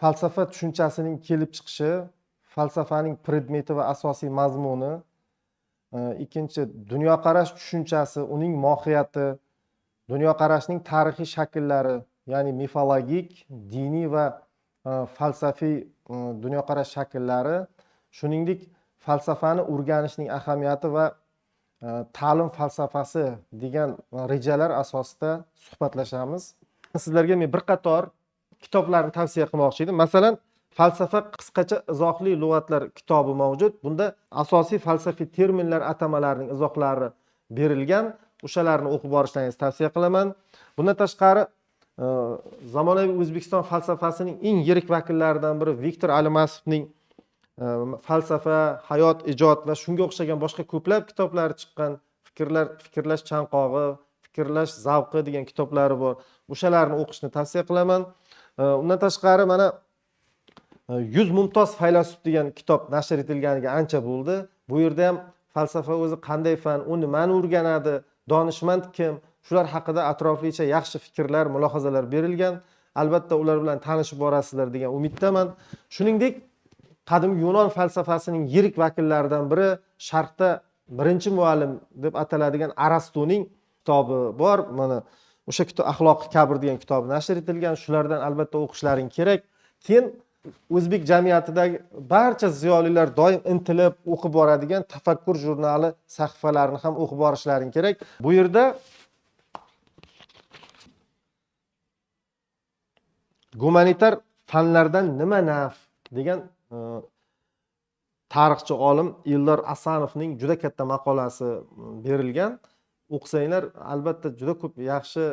falsafa tushunchasining kelib chiqishi, falsafaning predmeti va asosiy mazmuni, ikkinchi dunyoqarash tushunchasi, uning mohiyati, dunyoqarashning tarixiy shakllari, ya'ni mifologik, diniy va falsafiy dunyoqarash shakllari, shuningdek falsafani o'rganishning ahamiyati va ta'lim falsafasi degan rejalar asosida suhbatlashamiz. Sizlarga men bir qator kitoblarni tavsiya qilmoqchi edim. Masalan, falsafa qisqacha izohli lug'atlar kitobi mavjud. Bunda asosiy falsafiy terminlar atamalarining izohlari berilgan. O'shalarni o'qib borishlaringizni tavsiya qilaman. Bundan tashqari, zamonaviy O'zbekiston falsafasining eng yirik vakillaridan biri Viktor Alimasovning falsafa, hayot, ijod va shunga o'xshagan boshqa ko'plab kitoblari chiqqan, fikrlash chanqog'i, fikrlash zavqi degan kitoblari bor. O'shalarni o'qishni tavsiya qilaman. Undan tashqari mana 100 mumtoz faylasuf degan kitob nashr etilganiga ancha bo'ldi. Bu yerda ham falsafa o'zi qanday fan, u nimani o'rganadi, donishmand kim, shular haqida atroflicha yaxshi fikrlar, mulohazalar berilgan. Albatta ular bilan tanishib borasizlar degan umiddaman. Shuningdek, qadimgi Yunon falsafasining yirik vakillaridan biri, Sharqda birinchi muallim deb ataladigan Arastuning kitobi bor. Mana o'sha kitob Axloqi kabir degan kitobi nashr etilgan. Shulardan albatta o'qishlaring kerak. Keyin o'zbek jamiyatidagi barcha ziyolilar doim intilib o'qib boradigan Tafakkur jurnali sahifalarini ham o'qib borishlaring kerak. Bu yerda gumanitar fanlardan nima naf degan tarixchi olim Eldor Asanovning juda katta maqolasi berilgan. O'qisanglar albatta juda ko'p yaxshi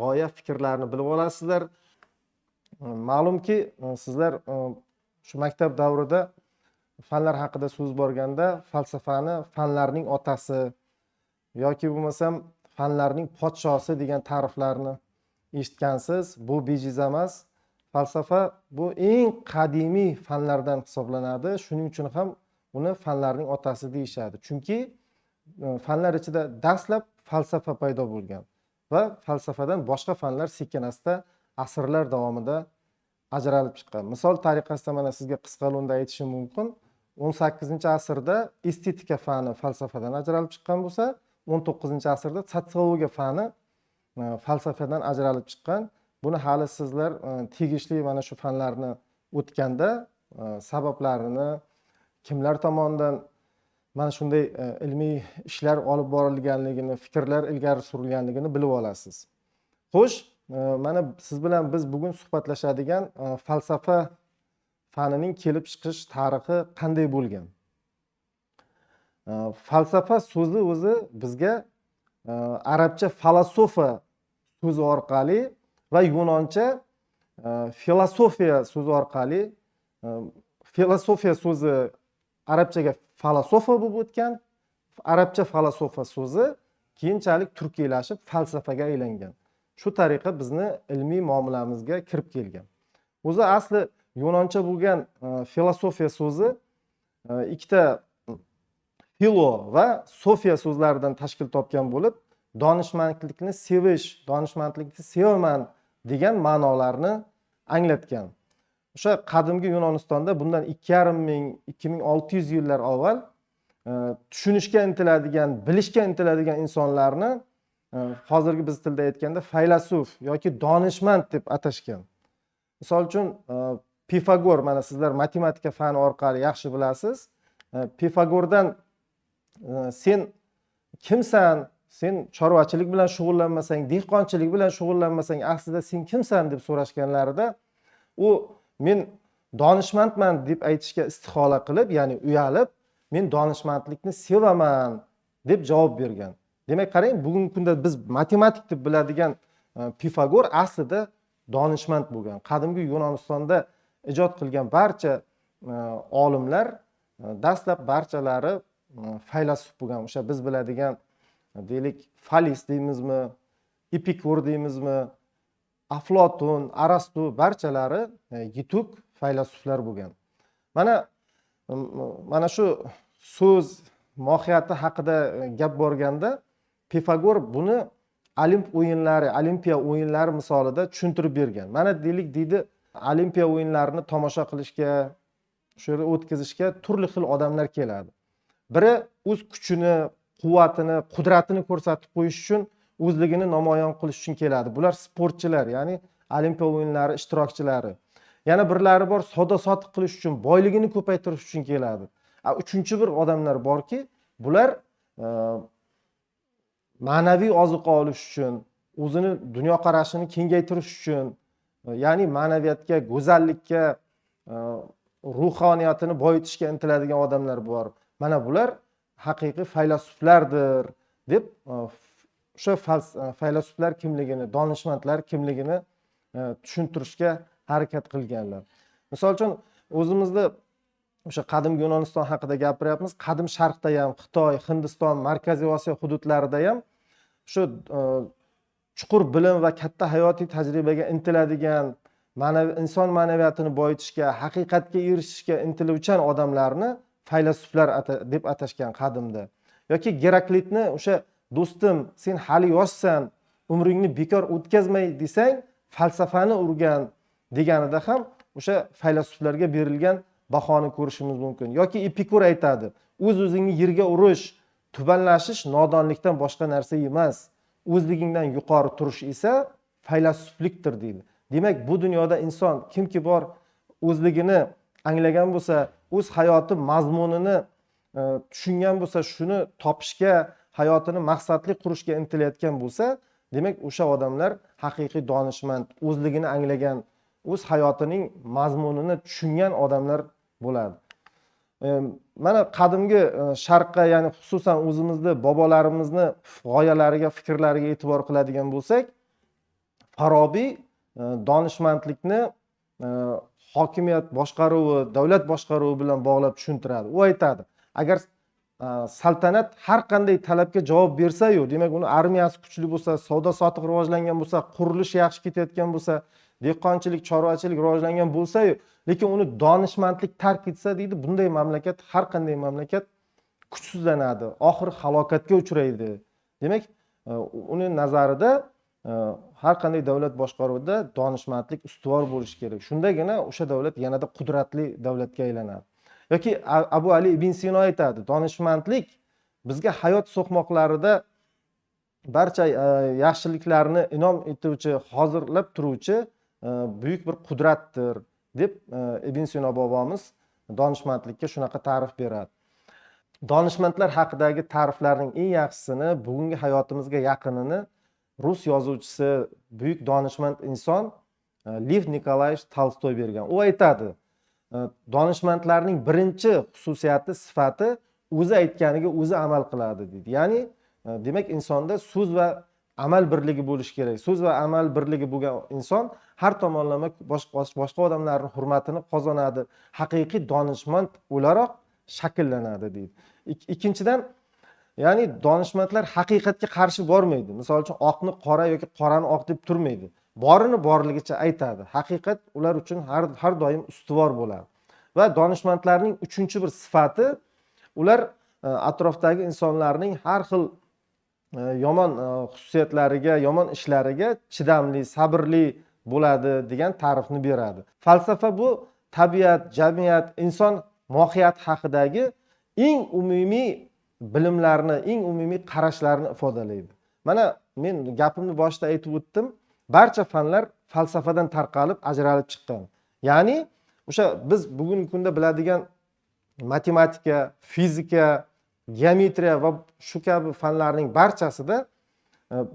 g'oya fikrlarni bilib olasizlar. Ma'lumki, sizlar shu maktab davrida fanlar haqida so'z borganda falsafani fanlarning otasi yoki bo'lmasam fanlarning podshosi degan ta'riflarni eshitgansiz. Bu bejiz emas. Falsafa bu eng qadimiy fanlardan hisoblanadi. Shuning uchun ham uni fanlarning otasi deyishadi. Chunki fanlar ichida dastlab falsafa paydo bo'lgan va falsafadan boshqa fanlar sekin-asta asrlar davomida ajralib chiqqan. Misol tariqasida mana sizga qisqa lo'nda aytishim mumkin. 18-asrda estetika fani falsafadan ajralib chiqqan bo'lsa, 19-asrda sotsiologiya fani falsafadan ajralib chiqqan. Buni hali sizlar tegishli mana shu fanlarni o'tganda sabablarini, kimlar tomonidan mana shunday ilmiy ishlar olib borilganligini, fikrlar ilgari surilganligini bilib olasiz. Xo'sh, mana siz bilan biz bugun suhbatlashadigan falsafa fanining kelib chiqish tarixi qanday bo'lgan? Falsafa so'zi o'zi bizga arabcha filosofa so'zi orqali va yunoncha filosofiya so'zi orqali, filosofiya so'zi arabchaga filosofa bo'lib o'tgan, arabcha filosofa so'zi keyinchalik turkiylashib falsafaga aylangan. Shu tariqa bizni ilmiy muomalamizga kirib kelgan. O'zi asli yunoncha bo'lgan filosofiya so'zi ikkita filo va sofiya so'zlaridan tashkil topgan bo'lib, donishmandlikni sevish, donishmandlikni sevaman degan ma'nolarni anglatgan. O'sha qadimgi Yunonistonda bundan 2500-2600 yillar avval tushunishga intiladigan, bilishga intiladigan insonlarni hozirgi biz tilda aytganda faylasuf yoki donishmand deb atashgan. Misol uchun Pifagor, mana sizlar matematika fani orqali yaxshi bilasiz. Pifagordan sen kimsan? Sen chorvachilik bilan shug'ullanmasang, dehqonchilik bilan shug'ullanmasang, aslida sen kimsan deb so'rashganlarida u men donishmandman deb aytishga istihola qilib, ya'ni uyalib, men donishmandlikni sevaman deb javob bergan. Demak, qarang, bugungi kunda biz matematik deb biladigan Pifagor aslida donishmand bo'lgan. Qadimgi Yunonistonda ijod qilgan barcha olimlar dastlab barchalari faylasuf bo'lgan. O'sha biz biladigan deylik Falis deymizmi, Epikur deymizmi, Aflotun, Arastu barchalari yetuk faylasuflar bo'lgan. Mana shu so'z mohiyati haqida gap borganda Pifagor buni Olimp o'yinlari, Olimpiya o'yinlari misolida tushuntirib bergan. Mana deylik deydi olimpiya o'yinlarini tomosha qilishga, shu yerda o'tkazishga turli xil odamlar keladi. Biri o'z kuchini, quvvatini, qudratini ko'rsatib qo'yish uchun, o'zligini namoyon qilish uchun keladi. Bular sportchilar, ya'ni olimpiya o'yinlari ishtirokchilari. Yana birlari bor, savdo-sotiq qilish uchun, boyligini ko'paytirish uchun keladi. Uchinchi bir odamlar borki, bular ma'naviy ozuqa olish uchun, o'zini dunyoqarashini kengaytirish uchun, ya'ni ma'naviyatga, go'zallikka, ruhoniyatini boyitishga intiladigan odamlar bor. Mana bular haqiqiy faylasuflardir deb o'sha faylasuflar kimligini, donishmandlar kimligini tushuntirishga harakat qilganlar. Misol uchun o'zimizda o'sha qadimgi Yunoniston haqida gapiryapmiz. Qadim Sharqda ham, Xitoy, Hindiston, Markaziy Osiyo hududlarida ham shu chuqur bilim va katta hayotiy tajribaga intiladigan, inson ma'naviyatini boyitishga, haqiqatga erishishga intiluvchan odamlarni faylasuflar deb atashgan qadimda. Yoki Geraklitni o'sha do'stim, sen hali yoshsan, umringni bekor o'tkazmay desang, falsafani urgan deganida ham o'sha faylasuflarga berilgan bahoni ko'rishimiz mumkin. Yoki Epikur aytadi, o'z-o'zingni yerga urish, tubanlashish nodonlikdan boshqa narsa emas. O'zligingdan yuqori turish esa faylasuflikdir deydi. Demak, bu dunyoda inson kimki bor, o'zligini anglagan bo'lsa, o'z hayoti mazmunini tushungan bo'lsa, shuni topishga, hayotini maqsadli qurishga intilayotgan bo'lsa, demak, o'sha odamlar haqiqiy donishmand, o'zligini anglagan, o'z hayotining mazmunini tushungan odamlar bo'ladi. Mana qadimgi Sharqqa, ya'ni xususan o'zimizni bobolarimizni g'oyalariga, fikrlariga e'tibor qiladigan bo'lsak, Farabiy donishmandlikni hokimiyat boshqaruvi, davlat boshqaruvi bilan bog'lab tushuntiradi. U aytadi, agar saltanat har qanday talabga javob bersa-yu, demak uni armiyasi kuchli bo'lsa, savdo-sotiq rivojlangan bo'lsa, qurilish yaxshi ketayotgan bo'lsa, dehqonchilik, chorvachilik rivojlangan bo'lsa-yu, lekin uni donishmandlik tark etsa deydi, bunday mamlakat, har qanday mamlakat kuchsizlanadi, oxiri halokatga uchraydi. Demak, uni nazarida har qanday davlat boshqaruvida donishmandlik ustuvor bo'lishi kerak. Shundagina o'sha davlat yanada qudratli davlatga aylanadi. Yoki Abu Ali ibn Sino aytadi, donishmandlik bizga hayot so'qmoqlarida barcha yaxshiliklarni inom etuvchi, hozirlab turuvchi buyuk bir qudratdir deb Ibn Sino bobomiz donishmandlikka shunaqa ta'rif beradi. Donishmandlar haqidagi ta'riflarning eng yaxshisini, bugungi hayotimizga yaqinini rus yozuvchisi, buyuk donishmand inson Lev Nikolayevich Tolstoy bergan. U aytadi, donishmandlarning birinchi xususiyati, sifati o'zi aytganiga o'zi amal qiladi deydi. Ya'ni demak, insonda so'z va amal birligi bo'lishi kerak. So'z va amal birligi bo'lgan inson har tomonlama boshqa odamlarning hurmatini qozonadi, haqiqiy donishmand o'laroq shakllanadi deydi. Ikkinchidan, ya'ni donishmandlar haqiqatga qarshi bormaydi. Misol uchun oqni qora yoki qorani oq deb turmaydi. Borini borligicha aytadi. Haqiqat ular uchun har doim ustuvor bo'ladi. Va donishmandlarning uchinchi bir sifati, ular atrofdagi insonlarning har xil yomon xususiyatlariga, yomon ishlariga chidamli, sabrli bo'ladi degan ta'rifni beradi. Falsafa bu tabiat, jamiyat, inson mohiyati haqidagi eng umumiy bilimlarni, eng umumiy qarashlarni ifodalaydi. Mana men gapimni boshida aytib o'tdim, barcha fanlar falsafadan tarqalib, ajralib chiqqan. Ya'ni o'sha biz bugungi kunda biladigan matematika, fizika, geometriya va shu kabi fanlarning barchasida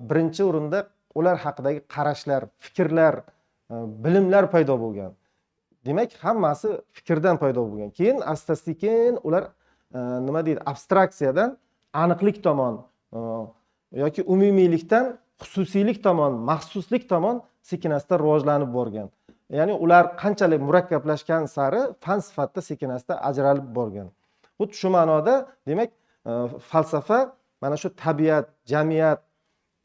birinchi o'rinda ular haqidagi qarashlar, fikrlar, bilimlar paydo bo'lgan. Demak, hammasi fikrdan paydo bo'lgan. Keyin asta-sekin ular nima deydi, abstraksiyadan aniqlik tomon yoki umumiylikdan xususiylik tomon, maxsuslik tomon sekin-asta rivojlanib borgan. Ya'ni ular qanchalik murakkablashgan sari fan sifatida sekin-asta ajralib borgan. Xuddi shu ma'noda, demak, falsafa mana shu tabiat, jamiyat,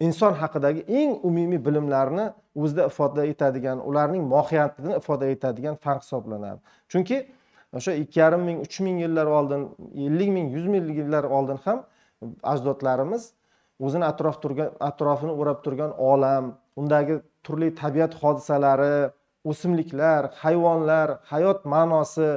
inson haqidagi eng umumiy bilimlarni o'zida ifoda etadigan, ularning mohiyatini ifoda etadigan fan hisoblanadi. Chunki o'sha 2,5 ming, 3 ming yillar oldin, 50 ming, 100 ming yillar oldin ham ajdodlarimiz o'zini atrofini o'rab turgan olam, undagi turli tabiat hodisalari, o'simliklar, hayvonlar, hayot ma'nosi,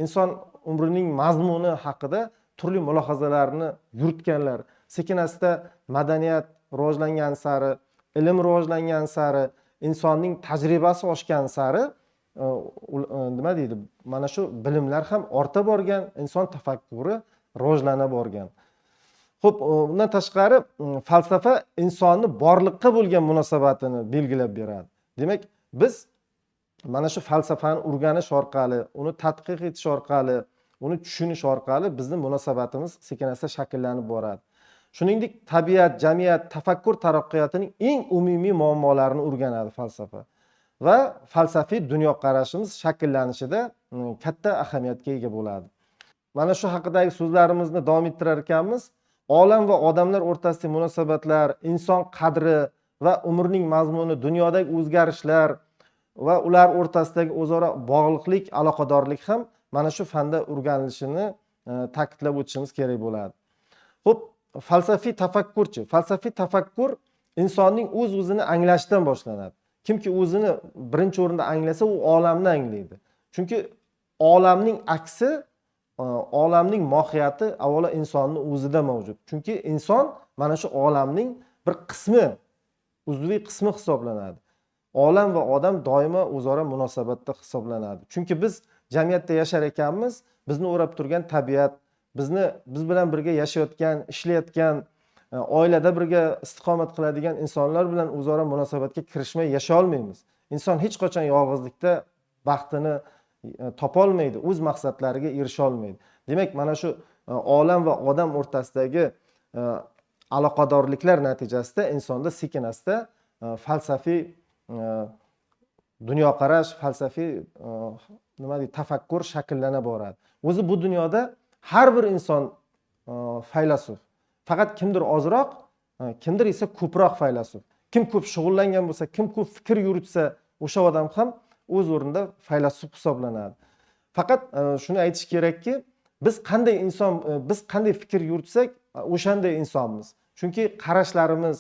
inson umrining mazmuni haqida turli mulohazalarni yuritganlar. Sekin-asta madaniyat rivojlangan sari, ilm rivojlangan sari, insonning tajribasi oshgan sari nima deydi? Mana shu bilimlar ham orta borgan, inson tafakkuri rivojlana borgan. Xo'p, undan tashqari falsafa insonni borliqqa bo'lgan munosabatini belgilab beradi. Demak, biz mana shu falsafani o'rganish orqali, uni tadqiq etish orqali, uni tushunish orqali bizning munosabatimiz sekin-asta shakllanib boradi. Shuningdek, tabiat, jamiyat, tafakkur taraqqiyotining eng umumiy muammolarini o'rganadi falsafa. Va falsafiy dunyoqarashimiz shakllanishida katta ahamiyatga ega bo'ladi. Mana shu haqidagi so'zlarimizni davom ettirar ekanmiz. Olam va odamlar o'rtasidagi munosabatlar, inson qadri va umrning mazmuni, dunyodagi o'zgarishlar va ular o'rtasidagi o'zaro bog'liqlik, aloqadorlik ham mana shu fanda o'rganilishini ta'kidlab o'tishimiz kerak bo'ladi. Xo'p, falsafiy tafakkurchi. Falsafiy tafakkur insonning o'z-o'zini anglashdan boshlanadi. Kimki o'zini birinchi o'rinda anglasa, u olamni anglaydi. Chunki olamning aksi, olamning mohiyati avvalo insonning o'zida mavjud. Chunki inson mana shu olamning bir qismi, uzviy qismi hisoblanadi. Olam va odam doimo o'zaro munosabatda hisoblanadi. Chunki biz jamiyatda yashar ekanmiz, bizni o'rab turgan tabiat, biz bilan birga yashayotgan, ishlayotgan, oilada birga istiqomat qiladigan insonlar bilan o'zaro munosabatga kirishmay yashay olmaymiz. Inson hech qachon yolg'izlikda baxtini topolmaydi, o'z maqsadlariga erisha olmaydi. Demak, mana shu olam va odam o'rtasidagi aloqadorliklar natijasida insonda sekin-asta falsafiy dunyoqarash, falsafiy nima deydi, tafakkur shakllana boradi. O'zi bu dunyoda har bir inson faylasuf. Faqat kimdir ozroq, kimdir esa ko'proq faylasuf. Kim ko'p shug'ullangan bo'lsa, kim ko'p fikr yuritsa, o'sha odam ham o'z o'rnida faylasuf hisoblanadi. Faqat shuni aytish kerakki, biz qanday fikr yuritsak, o'shanday insonmiz. Chunki qarashlarimiz,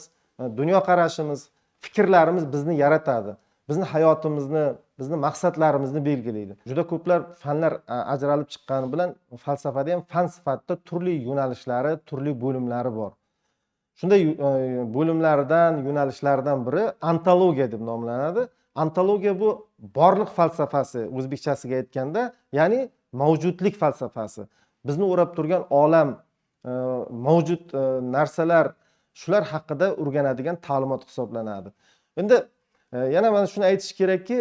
dunyo qarashimiz, fikrlarimiz bizni yaratadi. Bizni hayotimizni, bizni maqsadlarimizni belgilaydi. Juda ko'plar fanlar ajralib chiqqani bilan falsafada ham fan sifatida turli yo'nalishlari, turli bo'limlari bor. Shunday bo'limlardan, yo'nalishlardan biri ontologiya deb nomlanadi. Ontologiya bu borliq falsafasi, o'zbekchasiga aytganda, ya'ni mavjudlik falsafasi. Bizni o'rab turgan olam, mavjud narsalar, shular haqida o'rganadigan ta'limot hisoblanadi. Endi yana mana shuni aytish kerakki,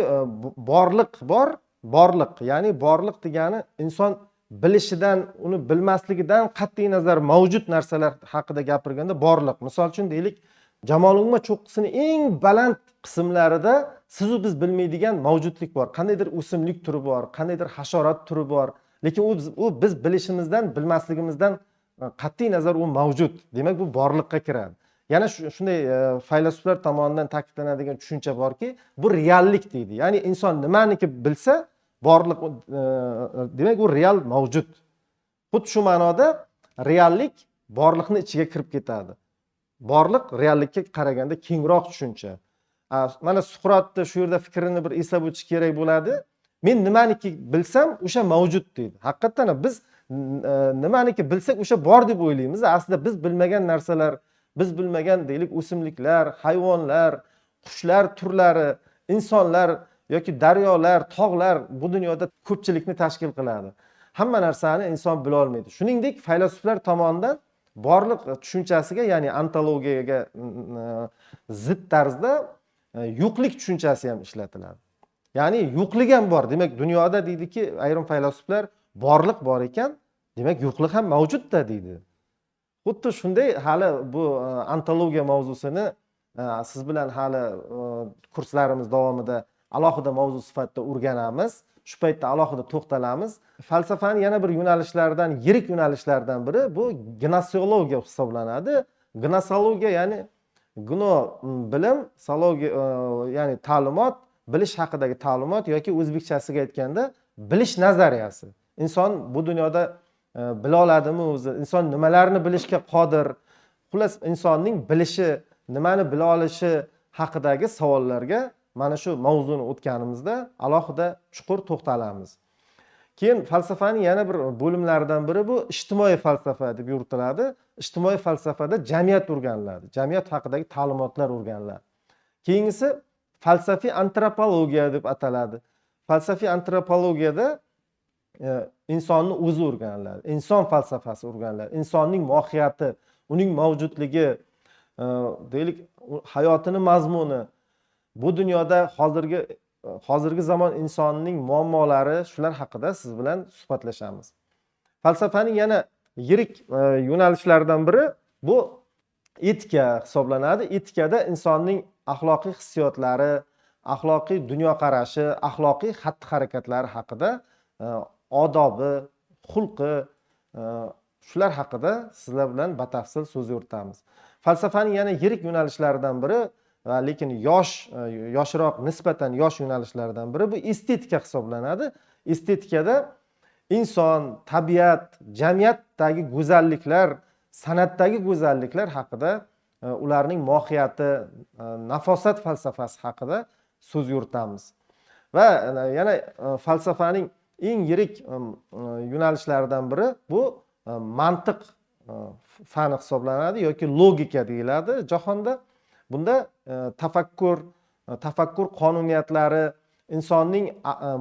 borliq bor, borliq, ya'ni borliq degani inson bilishidan, uni bilmasligidan qat'iy nazar mavjud narsalar haqida gapirganda borliq. Misol uchun deylik, Jamolingma cho'qqisining eng baland qismlarida siz biz bilmaydigan mavjudlik bor. Qandaydir o'simlik turi bor, qandaydir hasharot turi bor, lekin u biz bilishimizdan, bilmasligimizdan qat'iy nazar u mavjud. Demak, bu borliqqa kiradi. Yana shunday faylasuflar tomonidan ta'kidlanadigan tushuncha borki, bu reallik deydi. Ya'ni inson nimaniki bilsa, borliq demak u real mavjud. Xuddi shu ma'noda reallik borliqning ichiga kirib ketadi. Borliq reallikka qaraganda kengroq tushuncha. Mana Suqrotni shu yerda fikrini bir eslab o'tish kerak bo'ladi. Men nimaniki bilsam, o'sha mavjud deydi. Haqiqatan biz nimaniki bilsak, o'sha bor deb o'ylaymiz. Aslida biz bilmagan narsalar, biz bilmagan deylik o'simliklar, hayvonlar, qushlar turlari, insonlar yoki daryolar, tog'lar bu dunyoda ko'pchilikni tashkil qiladi. Hamma narsani inson bila olmaydi. Shuningdek, faylasuflar tomonidan borliq tushunchasiga, ya'ni ontologiyaga zid tarzda yo'qlik tushunchasi ham ishlatiladi. Ya'ni yo'qlik ham bor. Demak, dunyoda deydiki, ayrim faylasuflar borliq bor ekan, demak yo'qlik ham mavjudda deydi. Xuddi shunday hali bu ontologiya mavzusini siz bilan hali kurslarimiz davomida alohida mavzu sifatida o'rganamiz. Shu paytda alohida to'xtalamiz. Falsafaning yana bir yo'nalishlaridan, yirik yo'nalishlaridan biri bu gnosologiya hisoblanadi. Gnosologiya ya'ni gno bilim, sologiya ya'ni ta'limot, bilish haqidagi ta'limot yoki o'zbekchasiga aytganda bilish nazariyasi. Inson bu dunyoda bila oladimi o'zi? Inson nimalarni bilishga qodir? Xullas, insonning bilishi, nimani bila olishi haqidagi savollarga mana shu mavzuni o'tganimizda alohida chuqur to'xtalamiz. Keyin falsafaning yana bir bo'limlaridan biri bu ijtimoiy falsafa deb yuritiladi. Ijtimoiy falsafada jamiyat o'rganiladi. Jamiyat haqidagi ta'limotlar o'rganiladi. Keyingisi falsafiy antropologiya deb ataladi. Falsafiy antropologiyada insonni o'zi o'rganiladi. Inson falsafasi o'rganiladi. Insonning mohiyati, uning mavjudligi, deylik, hayotining mazmuni, bu dunyoda hozirgi zamon insonining muammolari, shular haqida siz bilan suhbatlashamiz. Falsafaning yana yirik yo'nalishlaridan biri bu etika hisoblanadi. Etikada insonning axloqiy hissiyotlari, axloqiy dunyoqarashi, axloqiy xatti-harakatlari haqida, odobi, xulqi, shular haqida sizlar bilan batafsil so'z yuritamiz. Falsafaning yana yirik yo'nalishlaridan biri, lekin yoshroq, nisbatan yosh yo'nalishlaridan biri bu estetika hisoblanadi. Estetikada inson, tabiat, jamiyatdagi go'zalliklar, san'atdagi go'zalliklar haqida, ularning mohiyati, nafosat falsafasi haqida so'z yuritamiz. Va yana falsafaning eng yirik yo'nalishlaridan biri bu mantiq fani hisoblanadi yoki logika deyiladi jahonda. Bunda tafakkur qonuniyatlari, insonning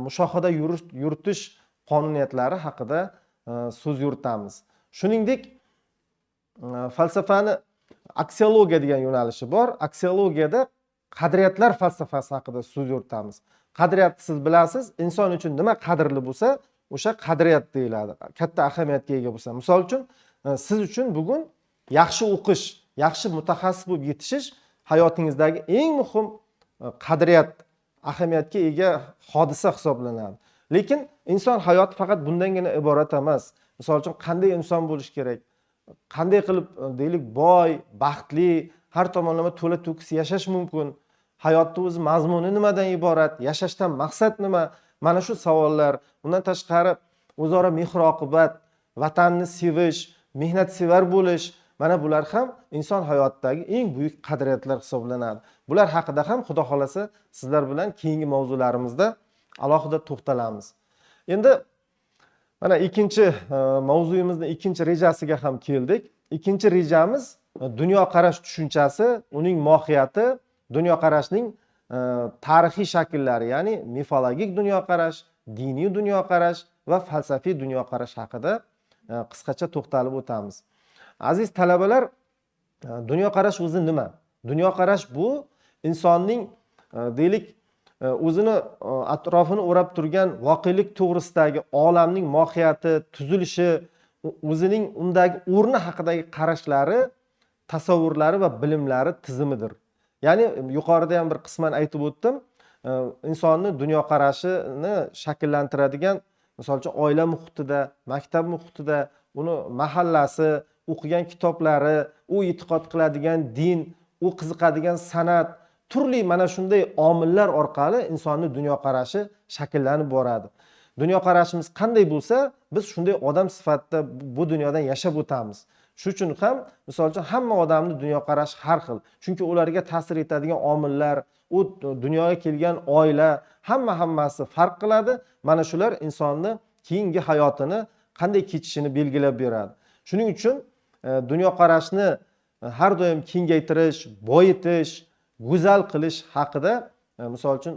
mushohada yuritish qonuniyatlari haqida so'z yuritamiz. Shuningdek, falsafani aksiologiya degan yo'nalishi bor. Aksiologiyada qadriyatlar falsafasi haqida so'z yuritamiz. Qadriyatni siz bilasiz, inson uchun nima qadrli bo'lsa, o'sha qadriyat deyiladi. Katta ahamiyatga ega bo'lsa. Misol uchun, siz uchun bugun yaxshi o'qish, yaxshi mutaxassis bo'lib yetishish hayotingizdagi eng muhim qadriyat, ahamiyatga ega hodisa hisoblanadi. Lekin inson hayoti faqat bundangina iborat emas. Misol uchun, qanday inson bo'lish kerak? Qanday qilib, deylik, boy, baxtli, har tomonlama to'la to'kis yashash mumkin? Hayotning o'zi mazmuni nimadan iborat? Yashashdan maqsad nima? Mana shu savollar, undan tashqari o'zaro mehr-oqibat, vatanni sevish, mehnatsevar bo'lish, mana bular ham inson hayotidagi eng buyuk qadriyatlar hisoblanadi. Bular haqida ham xudo xolasa sizlar bilan keyingi mavzularimizda alohida to'xtalamiz. Endi mana ikkinchi mavzuyimizning ikkinchi rejasiga ham keldik. Ikkinchi rejamiz dunyoqarash tushunchasi, uning mohiyati, dunyoqarashning tarixiy shakllari, ya'ni mifologik dunyoqarash, diniy dunyoqarash va falsafiy dunyoqarash haqida qisqacha to'xtalib o'tamiz. Aziz talabalar, dunyoqarash o'zi nima? Dunyoqarash bu insonning, deylik, o'zini atrofini o'rab turgan voqelik to'g'risidagi olamning mohiyati, tuzilishi, o'zining undagi o'rni haqidagi qarashlari, tasavvurlari va bilimlari tizimidir. Ya'ni yuqorida ham bir qisman aytib o'tdim, insonni dunyoqarashini shakllantiradigan, misol uchun, oila muhitida, maktab muhitida, uni mahallasi, o'qigan kitoblari, u e'tiqod qiladigan din, u qiziqadigan san'at, turli mana shunday omillar orqali insonning dunyoqarashi shakllanib boradi. Dunyoqarashimiz qanday bo'lsa, biz shunday odam sifatida bu dunyodan yashab o'tamiz. Shu uchun ham, misol uchun, hamma odamning dunyoqarashi har xil. Chunki ularga ta'sir etadigan omillar, u dunyoga kelgan oila, hammasi farq qiladi. Mana shular insonni keyingi hayotini qanday kechishini belgilab beradi. Shuning uchun dunyoqarashni har doim kengaytirish, boyitish, go'zal qilish haqida, misol uchun,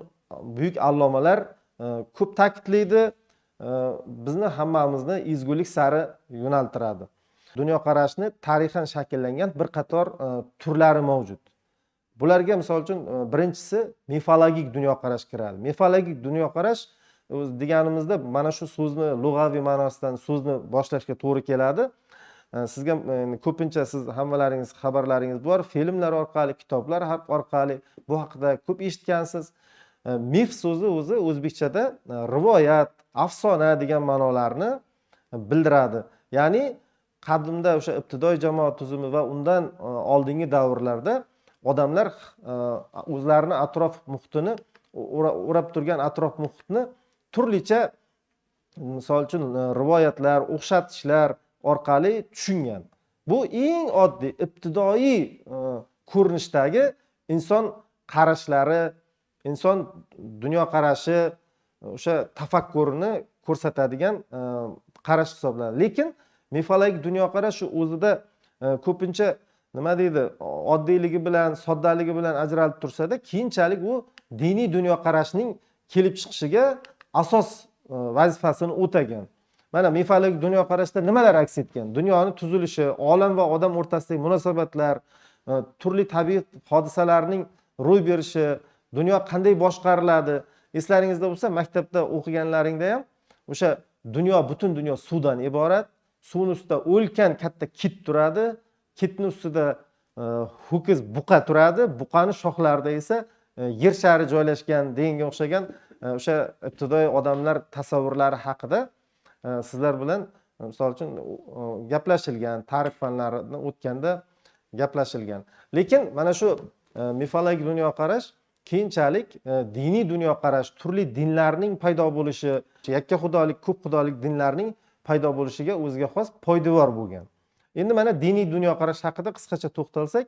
buyuk allomalar ko'p ta'kidlaydi, bizni hammamizni ezgulik sari yo'naltiradi. Dunyoqarashni tarixan shakllangan bir qator turlari mavjud. Bularga misol uchun birinchisi mifologik dunyoqarash kiradi. Mifologik dunyoqarash deganimizda mana shu so'zni lug'aviy ma'nosidan so'zni boshlashga to'g'ri keladi. Sizga ko'pincha siz hammalaringiz xabarlaringiz bor, filmlar orqali, kitoblar orqali bu haqida ko'p eshitgansiz. Mif so'zi o'zi o'zbekchada rivoyat, afsona degan ma'nolarni bildiradi. Ya'ni qadimda o'sha ibtidoiy jamoat tuzumi va undan oldingi davrlarda odamlar o'zlarini atrof muhitini, o'rab turgan atrof muhitni turlicha, misol uchun, rivoyatlar, o'xshatishlar orqali tushungan. Bu eng oddiy, ibtidoiy ko'rinishdagi inson qarashlari, inson dunyoqarashi, o'sha tafakkurini ko'rsatadigan qarash hisoblanadi. Lekin mifologik dunyoqarash o'zida ko'pincha nima deydi, oddiyligi bilan, soddaligi bilan ajralib tursa-da, keyinchalik u diniy dunyoqarashning kelib chiqishiga asos vazifasini o'tagan. Mana mifologik dunyoqarashda nimalar aks etgan? Dunyoning tuzilishi, olam va odam o'rtasidagi munosabatlar, turli tabiiy hodisalarning ro'y berishi, dunyo qanday boshqariladi? Eslaringizda bo'lsa, maktabda o'qiganlaringda ham o'sha butun dunyo suvdan iborat. Suvning ustida o'lkan katta kit turadi. Kitning ustida ho'kiz buqa turadi. Buqaning shoxlarida esa yer shari joylashgan deganga o'xshagan o'sha ibtidoiy odamlar tasavvurlari haqida sizlar bilan misol uchun gaplashilgan, tarix fanlarini o'tganda gaplashilgan. Lekin mana shu mifologik dunyoqarash keyinchalik diniy dunyoqarash, turli dinlarning paydo bo'lishi, yakka xudolik, ko'p xudolik dinlarning paydo bo'lishiga o'ziga xos poydevor bo'lgan. Endi mana diniy dunyoqarash haqida qisqacha to'xtalsak,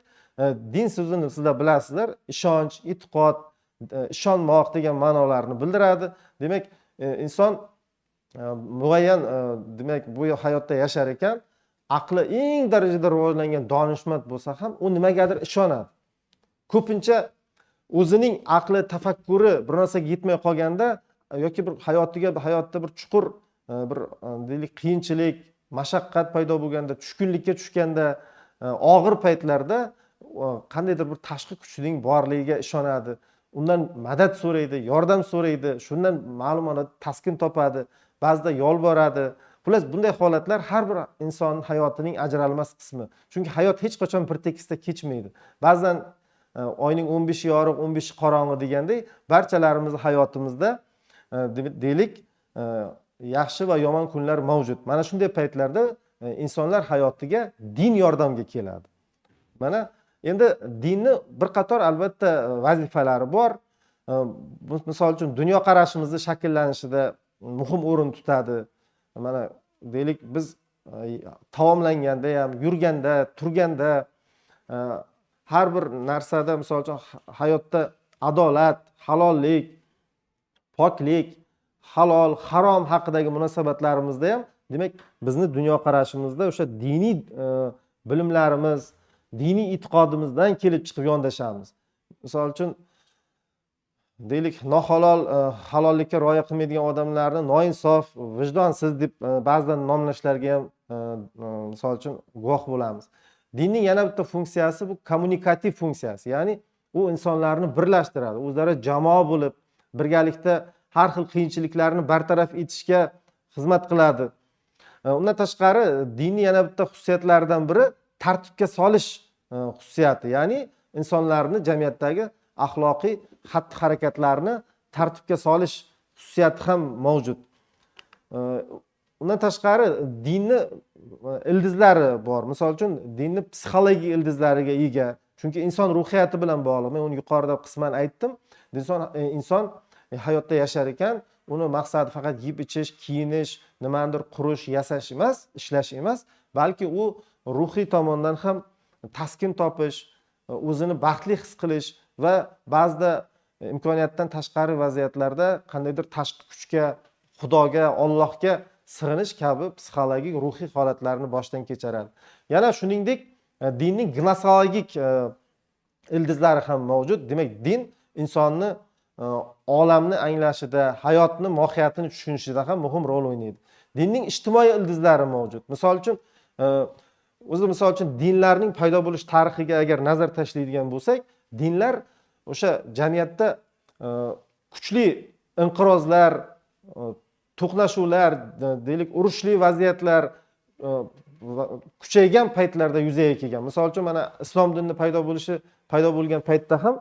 din so'zini sizlar bilasizlar, ishonch, e'tiqod, ishonmoq degan ma'nolarni bildiradi. Demak, inson muayyan demak bu hayotda yashar ekan, aqli eng darajada rivojlangan donishmand bo'lsa ham u nimagadir ishonadi. Ko'pincha o'zining aqli, tafakkuri bir narsaga yetmay qolganda yoki bir hayotda bir chuqur bir deylik qiyinchilik, mashaqqat paydo bo'lganda, tushkunlikka tushganda, og'ir paytlarda qandaydir bir tashqi kuchning borligiga ishonadi. Undan madad so'raydi, yordam so'raydi, shundan ma'lumot taskin topadi, ba'zida yolboradi. Bunday holatlar har bir insonning hayotining ajralmas qismi. Chunki hayot hech qachon bir tekisda kechmaydi. Ba'zan oyning 15 yorug', 15 qorong'i degandek, barchalarimiz hayotimizda deylik yaxshi va yomon kunlar mavjud. Mana shunday paytlarda insonlar hayotiga din yordamga keladi. Mana endi dinni bir qator albatta vazifalari bor. Misol uchun dunyoqarashimizni shakllanishida muhim o'rin tutadi. Mana deylik biz taomlanganda ham, yurganda, turganda har bir narsada misol uchun hayotda adolat, halollik, poklik, halol, harom haqidagi munosabatlarimizda ham demak bizni dunyoqarashimizda o'sha diniy bilimlarimiz, diniy e'tiqodimizdan kelib chiqib yondashamiz. Misol uchun deylik nohalol, halollikka rioya qilmaydigan odamlarni noinsof, vijdonsiz deb ba'zan nomlashlarga ham misol uchun guvoh bo'lamiz. Dinning yana bitta funksiyasi bu kommunikativ funksiyasi, ya'ni u insonlarni birlashtiradi, o'zlari jamoa bo'lib birgalikda har xil qiyinchiliklarni bartaraf etishga xizmat qiladi. Undan tashqari dinning yana bitta xususiyatlaridan biri tartibga solish xususiyati, ya'ni insonlarni jamiyatdagi axloqiy xatti-harakatlarni tartibga solish xususiyati ham mavjud. Undan tashqari dinni ildizlari bor. Misol uchun dinni psixologik ildizlariga ega. Chunki inson ruhiyati bilan bog'liq. Men uni yuqorida qisman aytdim. Inson hayotda yashar ekan, uni maqsadi faqat yeb ichish, kiyinish, nimadir qurish, yasash emas, ishlash emas, balki u ruhiy tomondan ham taskin topish, o'zini baxtli his qilish va ba'zida imkoniyatdan tashqari vaziyatlarda qandaydir tashqi kuchga, Xudoga, Allohga sig'inish kabi psixologik, ruhiy holatlarni boshdan kechiradi. Yana shuningdek, dinning gnoseologik ildizlari ham mavjud. Demak, din insonni olamni anglashida, hayotni mohiyatini tushunishida ham muhim rol o'ynaydi. Dinning ijtimoiy ildizlari mavjud. Misol uchun dinlarning paydo bo'lish tarixiga agar nazar tashlaydigan bo'lsak, dinlar o'sha jamiyatda kuchli inqirozlar, to'qnashuvlar, deylik urushli vaziyatlar kuchaygan paytlarda yuzaga kelgan. Misol uchun mana islom dini paydo bo'lgan paytda ham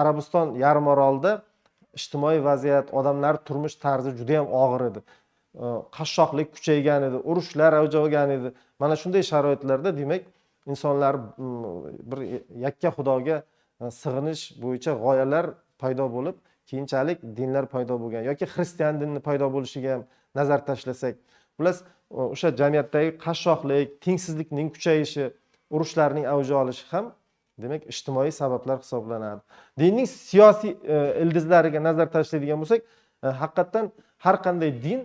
Arabiston yarimorolida ijtimoiy vaziyat, odamlar turmush tarzi juda ham og'ir edi. Qashshoqlik kuchaygan edi, urushlar avj olgan edi. Mana shunday sharoitlarda demak insonlar bir yakka xudoga sig'inish bo'yicha g'oyalar paydo bo'lib, keyinchalik dinlar paydo bo'lgan yoki xristian dini paydo bo'lishiga ham nazar tashlasak, o'sha jamiyatdagi qashshoqlik, tengsizlikning kuchayishi, urushlarning avj olishi ham demak ijtimoiy sabablar hisoblanadi. Dinning siyosiy ildizlariga nazar tashlaydigan bo'lsak, haqiqatdan har qanday din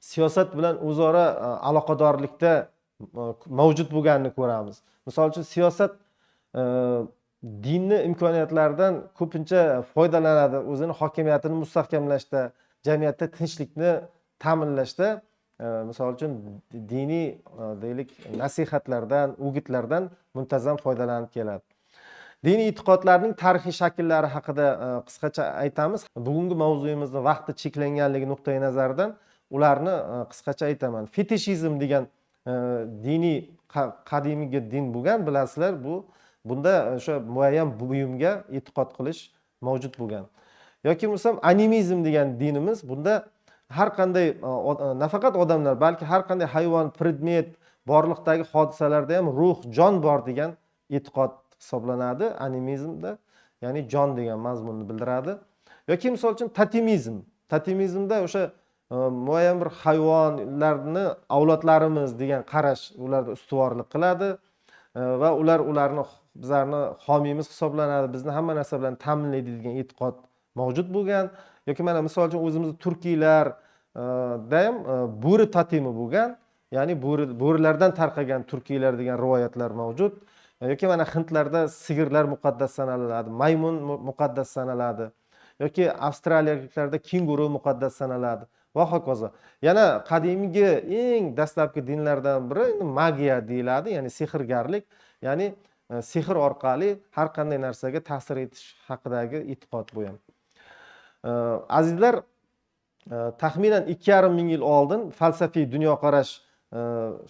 siyosat bilan o'zaro aloqadorlikda mavjud bo'lganini ko'ramiz. Misol uchun siyosat dinni imkoniyatlaridan ko'pincha foydalanadi, o'zini hokimiyatini mustahkamlashda, jamiyatda tinchlikni ta'minlashda, misol uchun diniy deylik nasihatlardan, o'gitlardan muntazam foydalanib keladi. Diniy e'tiqodlarning tarixiy shakllari haqida qisqacha aytamiz. Bugungi mavzuyimizni vaqti cheklanganligi nuqtai nazaridan ularni qisqacha aytaman. Fetishizm degan diniy qadimgi din bo'lgan, bilasizlar, bunda o'sha muayyan buyumga e'tiqod qilish mavjud bo'lgan. Yoki bo'lsam animizm degan dinimiz, bunda har qanday nafaqat odamlar, balki har qanday hayvon, predmet, borliqdagi hodisalarda ham ruh, jon bor degan e'tiqod hisoblanadi animizmda, ya'ni jon degan mazmunni bildiradi. Yoki misol uchun totemizm. Totemizmda o'sha muayyan bir hayvonlarni avlodlarimiz degan qarash ularda ustuvorlik qiladi va ularni bizlarni homiyimiz hisoblanadi, bizni hamma narsa bilan ta'minlaydi degan e'tiqod mavjud bo'lgan. Yoki mana misol uchun o'zimiz turkiylarda ham bo'ri totemi bo'lgan, ya'ni bo'rilardan tarqagan turkiylar degan rivoyatlar mavjud. Yoki mana hindlarda sigirlar muqaddas sanaladi, maymun muqaddas sanaladi. Yoki avstraliyaliklarda kenguru muqaddas sanaladi va hokazo. Yana qadimgi eng dastlabki dinlardan biri magiya deyiladi, ya'ni sehrgarlik, ya'ni sehr orqali har qanday narsaga ta'sir etish haqidagi e'tiqod bu ham. Azizlar, taxminan 2,5 ming yil oldin falsafiy dunyoqarash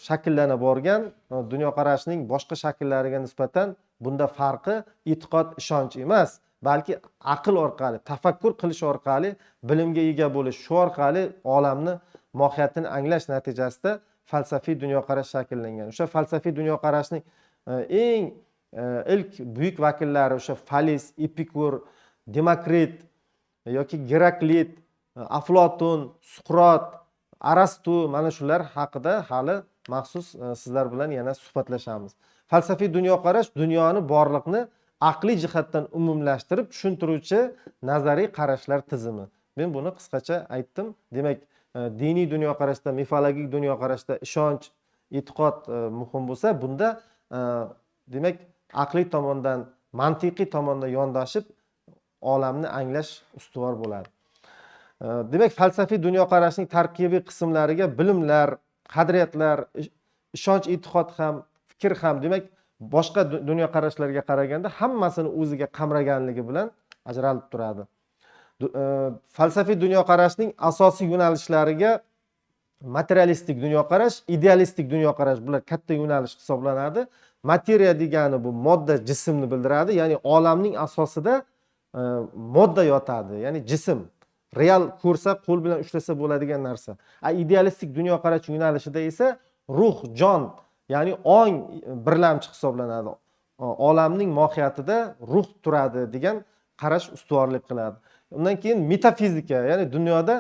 shakllana borgan. Dunyoqarashning boshqa shakllariga nisbatan bunda farqi e'tiqod, ishonch emas, balki aql orqali, tafakkur qilish orqali, bilimga ega bo'lish, shu orqali olamni mohiyatini anglash natijasida falsafiy dunyoqarash shakllangan. O'sha falsafiy dunyoqarashning eng ilk buyuk vakillari o'sha Fales, Epikur, Demokrit yoki Geraklit, Aflotun, Suqrot, Arastu, mana shular haqida hali maxsus sizlar bilan yana suhbatlashamiz. Falsafiy dunyoqarash dunyoni, borliqni aqliy jihatdan umumlashtirib tushuntiruvchi nazariy qarashlar tizimi. Men buni qisqacha aytdim. Demak, diniy dunyoqarashda, mifologik dunyoqarashda ishonch, e'tiqod muhim bo'lsa, bunda demak aqliy tomondan, mantiqiy tomondan yondashib olamni anglash ustuvor bo'ladi. Demak, falsafiy dunyoqarashning tarkibiy qismlariga bilimlar, qadriyatlar, ishonch, e'tiqod ham, fikr ham, demak, boshqa dunyoqarashlarga qaraganda hammasini o'ziga qamraganligi bilan ajralib turadi. Falsafiy dunyoqarashning asosiy yo'nalishlariga materialistik dunyoqarash, idealistik dunyoqarash, bular katta yo'nalish hisoblanadi. Materiya degani bu modda, jismni bildiradi, ya'ni olamning asosida modda yotadi, ya'ni jism. Real ko'rsa, qo'l bilan ushlasa bo'ladigan narsa. Idealistik dunyoqarash yo'nalishida esa ruh, jon, ya'ni ong birlamchi hisoblanadi. Olamning mohiyatida ruh turadi degan qarash ustuvorlik qiladi. Undan keyin metafizika, ya'ni dunyoda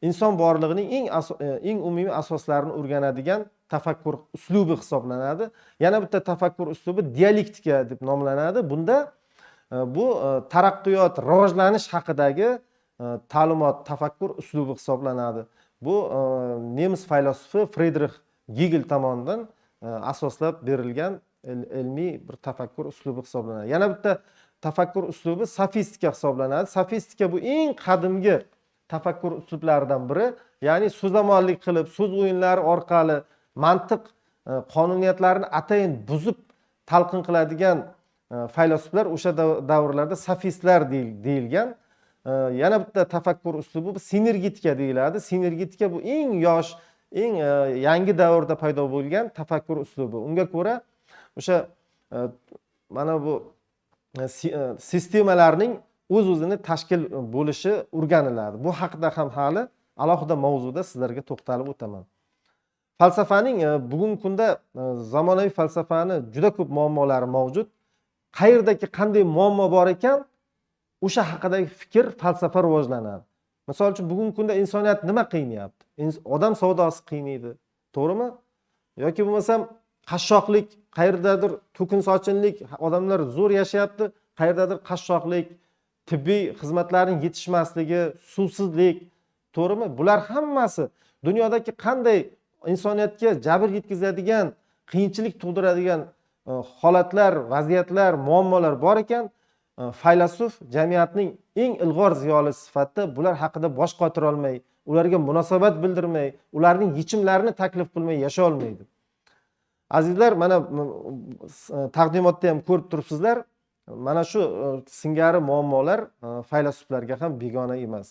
inson borlig'ining eng umumiy asoslarini o'rganadigan tafakkur uslubi hisoblanadi. Yana bitta tafakkur uslubi dialektika deb nomlanadi. Bunda bu taraqqiyot, rivojlanish haqidagi ta'limot, tafakkur uslubi hisoblanadi. Bu nemis filosofi Friedrich Hegel tomonidan asoslab berilgan ilmiy bir tafakkur uslubi hisoblanadi. Yana bitta tafakkur uslubi sofistika hisoblanadi. Sofistika bu eng qadimgi tafakkur uslublaridan biri, ya'ni so'zamonlik qilib, so'z o'yinlari orqali mantiq qonuniyatlarini atayin buzib talqin qiladigan filosoflar o'sha davrlarda sofistlar deyilgan. Yana bitta tafakkur uslubi bu sinergetika deyiladi. Sinergetika bu eng yosh, eng yangi davrda paydo bo'lgan tafakkur uslubi. Unga ko'ra o'sha mana bu sistemalarning o'z-o'zini tashkil bo'lishi o'rganiladi. Bu haqida ham hali alohida mavzuda sizlarga to'xtalib o'taman. Falsafaning bugungi kunda zamonaviy falsafani juda ko'p muammolari mavjud. Qayerdagi qanday muammo bor ekan, o'sha haqidagi fikr, falsafa rivojlanadi. Misol uchun bugungi kunda insoniyat nima qiynayapti? Odam savdosi qiynaydi, to'g'rimi? Yoki bo'lmasam qashshoqlik, qayerdadir to'kin sochinlik, odamlar zo'r yashayapti, qayerdadir qashshoqlik, tibbiy xizmatlarning yetishmasligi, suvsizlik, to'g'rimi? Bular hammasi dunyodagi qanday insoniyatga jabr yetkazadigan, qiyinchilik tug'diradigan holatlar, vaziyatlar, muammolar bor ekan, faylasuf jamiyatning eng ilg'or ziyolisi sifatida bular haqida bosh qotira olmay, ularga munosabat bildirmay, ularning yechimlarini taklif qilmay yashay olmaydi. Azizlar, mana taqdimotda ham ko'rib turibsizlar, mana shu singari muammolar faylasuflarga ham begona emas.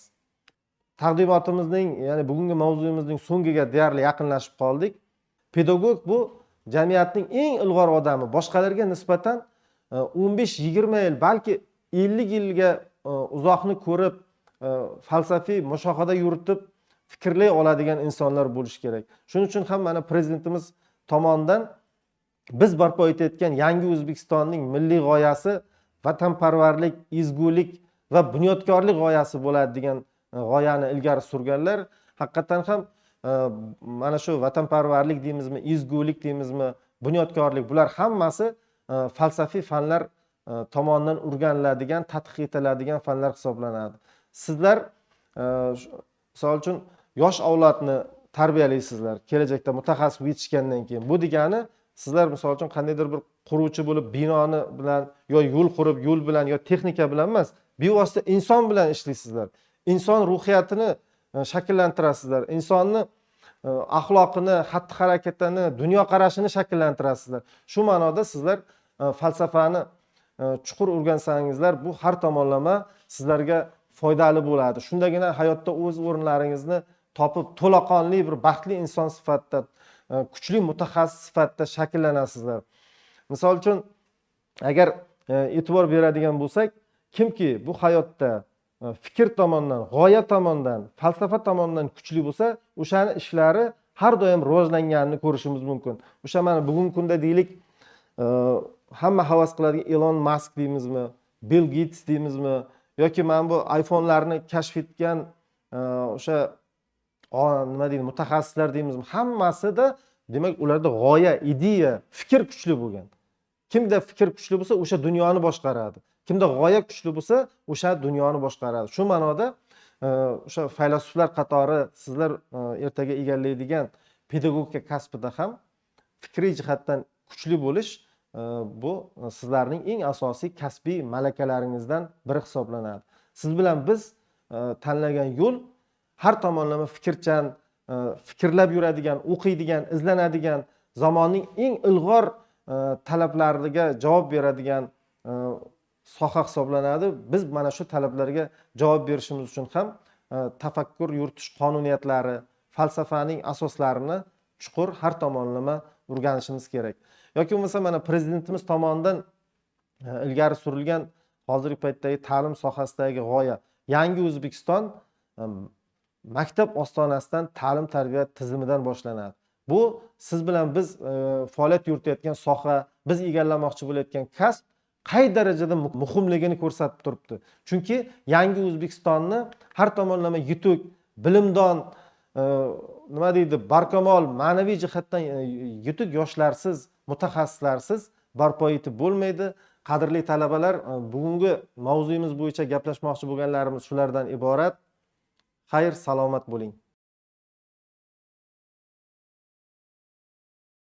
Taqdimotimizning, ya'ni bugungi mavzuyimizning so'ngiga deyarli yaqinlashib qoldik. Pedagog bu jamiyatning eng ilg'or odami. Boshqalarga nisbatan 15-20 yil, balki 50 yilga uzoqni ko'rib, falsafiy mushohada yuritib, fikrlay oladigan insonlar bo'lish kerak. Shuning uchun ham mana prezidentimiz tomonidan biz barpo etayotgan yangi O'zbekistonning milliy g'oyasi vatanparvarlik, ezgulik va bunyodkorlik g'oyasi bo'ladi degan g'oyani ilgari surganlar. Haqiqatan ham mana shu vatanparvarlik deymizmi, ezgulik deymizmi, bunyodkorlik, bular hammasi falsafiy fanlar tomonidan o'rganiladigan, tadqiq etiladigan fanlar hisoblanadi. Sizlar misol uchun yosh avlodni tarbiyalaysizlar, kelajakda mutaxassis yetishgandan keyin. Bu degani sizlar misol uchun qandaydir bir quruvchi bo'lib, binoni bilan yo yo'l qurib, yo'l bilan yo texnika bilan emas, bevosita inson bilan ishlaysizlar. Inson ruhiyatini shakllantirasizlar. Insonni axloqini, xatti-harakatini, dunyoqarashini shakllantirasizlar. Shu ma'noda sizlar falsafani chuqur o'rgansangizlar, bu har tomonlama sizlarga foydali bo'ladi. Shundagina hayotda o'z o'rinlaringizni topib, to'laqonli bir baxtli inson sifatida, kuchli mutaxassis sifatida shakllanasizlar. Misol uchun, agar e'tibor beradigan bo'lsak, kimki bu hayotda fikr tomonidan, g'oya tomonidan, falsafa tomonidan kuchli bo'lsa, o'shani ishlari har doim rivojlanganini ko'rishimiz mumkin. O'sha mana bugungi kunda deylik, hamma havas qiladigan Elon Musk deymizmi, Bill Gates deymizmi, yoki mana bu iPhone'larni kashf etgan o'sha nima deydi, mutaxassislar deymizmi, hammasida demak ularda g'oya, ideya, fikr kuchli bo'lgan. Kimda fikr kuchli bo'lsa, o'sha dunyoni boshqaradi. Kimda g'oya kuchli bo'lsa, o'sha dunyoni boshqaradi. Shu ma'noda o'sha faylasuflar qatori sizlar ertaga egallaydigan pedagogika kasbida ham fikriy jihatdan kuchli bo'lish bu sizlarning eng asosiy kasbiy malakalaringizdan biri hisoblanadi. Siz bilan biz tanlagan yo'l har tomonlama fikrchan, fikrlab yuradigan, o'qiydigan, izlanadigan, zamonning eng ilg'or talablariga javob beradigan soha hisoblanadi. Biz mana shu talablarga javob berishimiz uchun ham tafakkur yuritish qonuniyatlari, falsafaning asoslarini chuqur har tomonlama o'rganishimiz kerak. Yoki bo'lmasa mana prezidentimiz tomonidan ilgari surilgan hozirgi paytdagi ta'lim sohasidagi g'oya, yangi O'zbekiston maktab ostonasidan ta'lim tarbiya tizimidan boshlanadi. Bu siz bilan biz faoliyat yuritayotgan soha, biz egallamoqchi bo'layotgan kasb qay darajada muhimligini ko'rsatib turibdi. Chunki yangi O'zbekistonni har tomonlama yutuq, bilimdon, nima deydi, barkamol, ma'naviy jihatdan yutuq yoshlarsiz, mutaxassislarsiz barpo etib bo'lmaydi. Qadrli talabalar, bugungi mavzuyimiz bo'yicha gaplashmoqchi bo'lganlarimiz shulardan iborat. Xayr, salomat bo'ling.